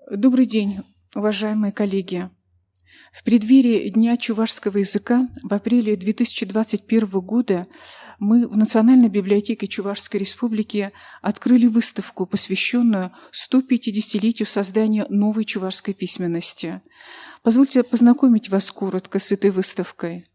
Добрый день, уважаемые коллеги. В преддверии Дня чувашского языка в апреле 2021 года мы в Национальной библиотеке Чувашской Республики открыли выставку, посвященную 150-летию создания новой чувашской письменности. Позвольте познакомить вас коротко с этой выставкой.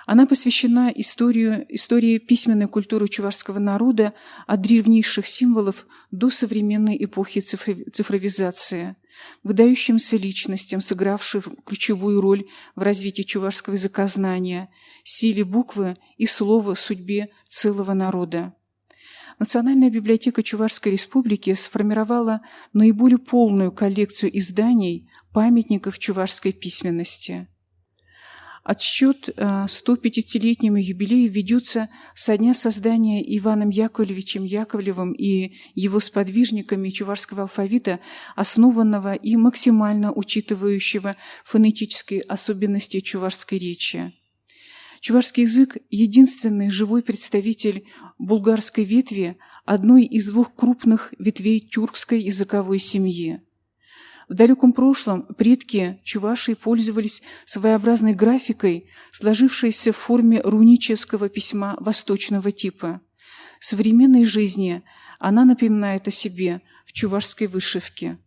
Она посвящена истории письменной культуры чувашского народа от древнейших символов до современной эпохи цифровизации, выдающимся личностям, сыгравшим ключевую роль в развитии чувашского языкознания, силе буквы и слова, судьбе целого народа. Национальная библиотека Чувашской Республики сформировала наиболее полную коллекцию изданий, памятников чувашской письменности. Отсчет 150-летнему юбилею ведется со дня создания Иваном Яковлевичем Яковлевым и его сподвижниками чувашского алфавита, основанного и максимально учитывающего фонетические особенности чувашской речи. Чувашский язык – единственный живой представитель булгарской ветви, одной из двух крупных ветвей тюркской языковой семьи. В далеком прошлом предки чувашей пользовались своеобразной графикой, сложившейся в форме рунического письма восточного типа. В современной жизни она напоминает о себе в чувашской вышивке.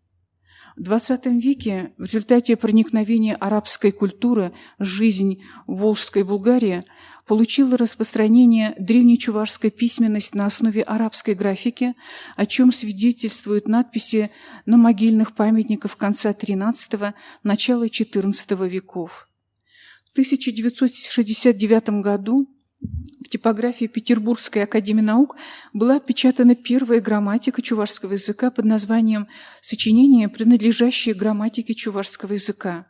В XX веке в результате проникновения арабской культуры в жизнь Волжской Булгарии получила распространение древнечувашская письменность на основе арабской графики, о чем свидетельствуют надписи на могильных памятниках конца XIII – начала XIV веков. В 1969 году в типографии Петербургской академии наук была отпечатана первая грамматика чувашского языка под названием «Сочинение, принадлежащее грамматике чувашского языка».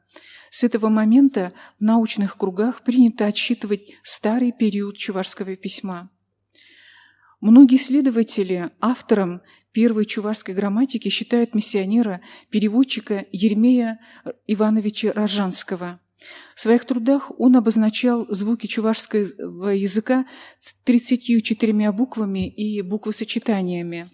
С этого момента в научных кругах принято отсчитывать старый период чувашского письма. Многие исследователи автором первой чувашской грамматики считают миссионера, переводчика Еремея Ивановича Рожанского. В своих трудах он обозначал звуки чувашского языка 34 буквами и буквосочетаниями.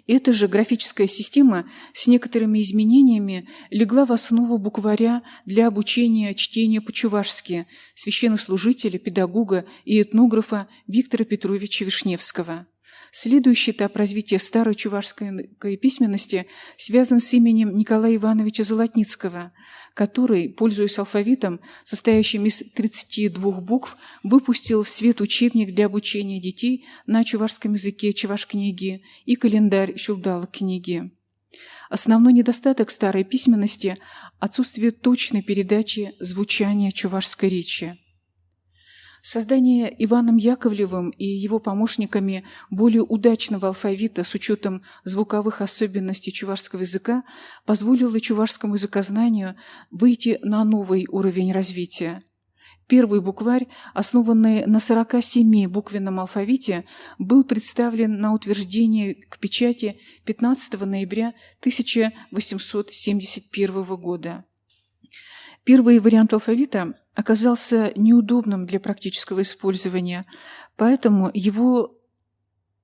Эта же графическая система с некоторыми изменениями легла в основу букваря для обучения чтению по-чувашски священнослужителя, педагога и этнографа Виктора Петровича Вишневского. Следующий этап развития старой чувашской письменности связан с именем Николая Ивановича Золотницкого, который, пользуясь алфавитом, состоящим из 32 букв, выпустил в свет учебник для обучения детей на чувашском языке «Чуваш-книги» и календарь «Чулдал-книги». Основной недостаток старой письменности – отсутствие точной передачи звучания чувашской речи. Создание Иваном Яковлевым и его помощниками более удачного алфавита с учетом звуковых особенностей чувашского языка позволило чувашскому языкознанию выйти на новый уровень развития. Первый букварь, основанный на 47-буквенном алфавите, был представлен на утверждение к печати 15 ноября 1871 года. Первый вариант алфавита оказался неудобным для практического использования, поэтому его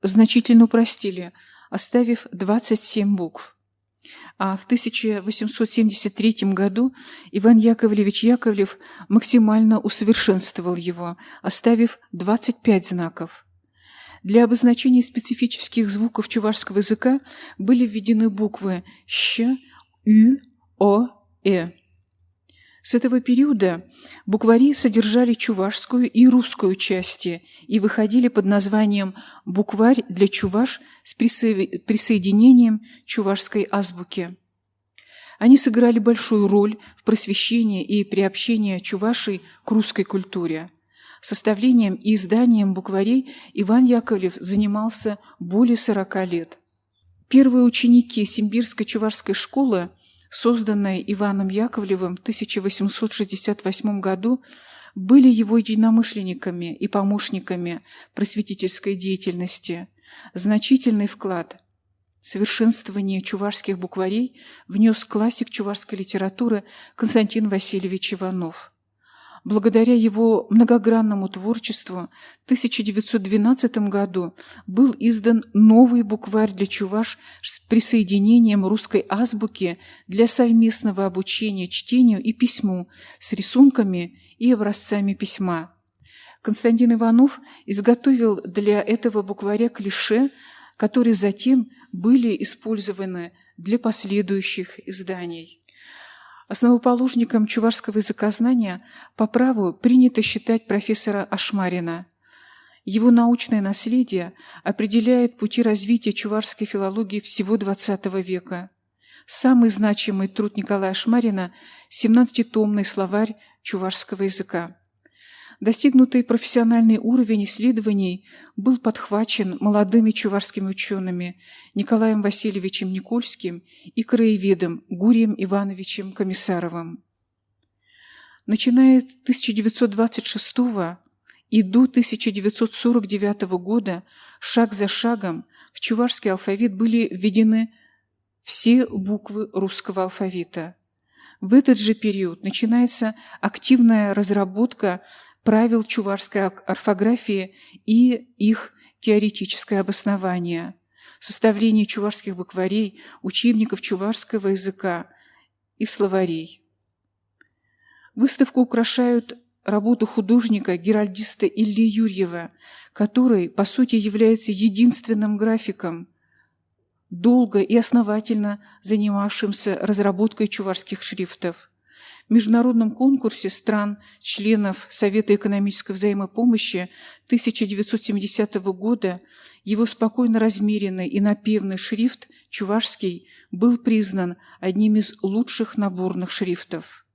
значительно упростили, оставив 27 букв. А в 1873 году Иван Яковлевич Яковлев максимально усовершенствовал его, оставив 25 знаков. Для обозначения специфических звуков чувашского языка были введены буквы «щ», «ü», «о», «э». С этого периода буквари содержали чувашскую и русскую части и выходили под названием «Букварь для чуваш» с присоединением чувашской азбуки. Они сыграли большую роль в просвещении и приобщении чувашей к русской культуре. Составлением и изданием букварей Иван Яковлев занимался более 40 лет. Первые ученики Симбирской чувашской школы, созданной Иваном Яковлевым в 1868 году, были его единомышленниками и помощниками просветительской деятельности. Значительный вклад в совершенствование чувашских букварей внес классик чувашской литературы Константин Васильевич Иванов. Благодаря его многогранному творчеству в 1912 году был издан новый букварь для чуваш с присоединением русской азбуки для совместного обучения чтению и письму с рисунками и образцами письма. Константин Иванов изготовил для этого букваря клише, которые затем были использованы для последующих изданий. Основоположником чувашского языкознания по праву принято считать профессора Ашмарина. Его научное наследие определяет пути развития чувашской филологии всего XX века. Самый значимый труд Николая Ашмарина – 17-томный словарь чувашского языка. Достигнутый профессиональный уровень исследований был подхвачен молодыми чувашскими учеными Николаем Васильевичем Никольским и краеведом Гурием Ивановичем Комиссаровым. Начиная с 1926 и до 1949 года шаг за шагом в чувашский алфавит были введены все буквы русского алфавита. В этот же период начинается активная разработка правил чувашской орфографии и их теоретическое обоснование, составление чувашских букварей, учебников чувашского языка и словарей. Выставку украшают работы художника-геральдиста Ильи Юрьева, который, по сути, является единственным графиком, долго и основательно занимавшимся разработкой чувашских шрифтов. В международном конкурсе стран-членов Совета экономической взаимопомощи 1970 года его спокойно размеренный и напевный шрифт чувашский был признан одним из лучших наборных шрифтов.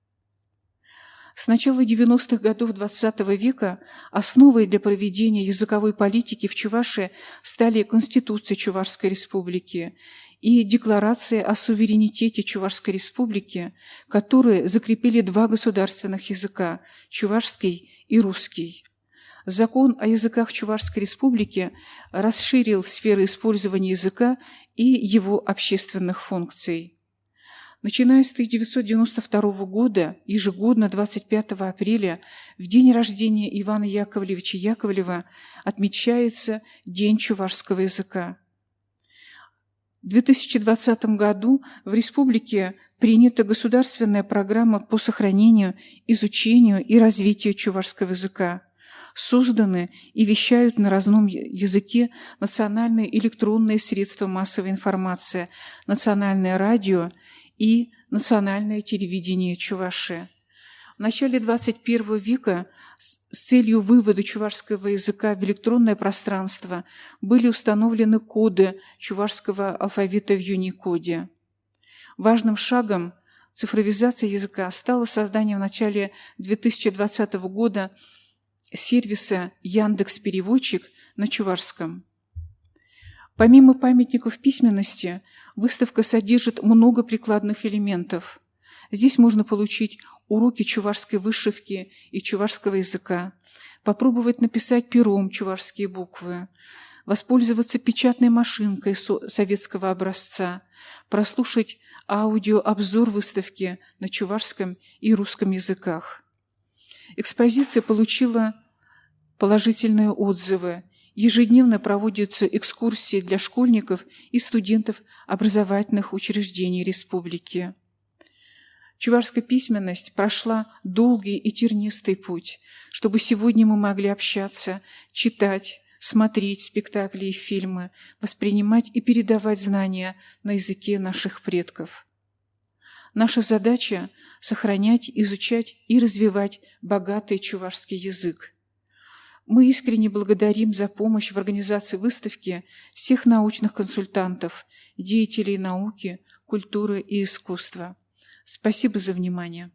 С начала 90-х годов XX века основой для проведения языковой политики в Чувашии стали Конституция Чувашской Республики и Декларация о суверенитете Чувашской Республики, которые закрепили два государственных языка – чувашский и русский. Закон о языках Чувашской Республики расширил сферы использования языка и его общественных функций. Начиная с 1992 года, ежегодно 25 апреля, в день рождения Ивана Яковлевича Яковлева, отмечается День чувашского языка. В 2020 году в республике принята государственная программа по сохранению, изучению и развитию чувашского языка. Созданы и вещают на родном языке национальные электронные средства массовой информации, национальное радио и национальное телевидение Чувашии. В начале XXI века с целью вывода чувашского языка в электронное пространство были установлены коды чувашского алфавита в Юникоде. Важным шагом цифровизации языка стало создание в начале 2020 года сервиса Яндекс.Переводчик на чувашском. Помимо памятников письменности, выставка содержит много прикладных элементов. Здесь можно получить уроки чувашской вышивки и чувашского языка, попробовать написать пером чувашские буквы, воспользоваться печатной машинкой советского образца, прослушать аудиообзор выставки на чувашском и русском языках. Экспозиция получила положительные отзывы. Ежедневно проводятся экскурсии для школьников и студентов образовательных учреждений республики. Чувашская письменность прошла долгий и тернистый путь, чтобы сегодня мы могли общаться, читать, смотреть спектакли и фильмы, воспринимать и передавать знания на языке наших предков. Наша задача – сохранять, изучать и развивать богатый чувашский язык. Мы искренне благодарим за помощь в организации выставки всех научных консультантов, деятелей науки, культуры и искусства. Спасибо за внимание.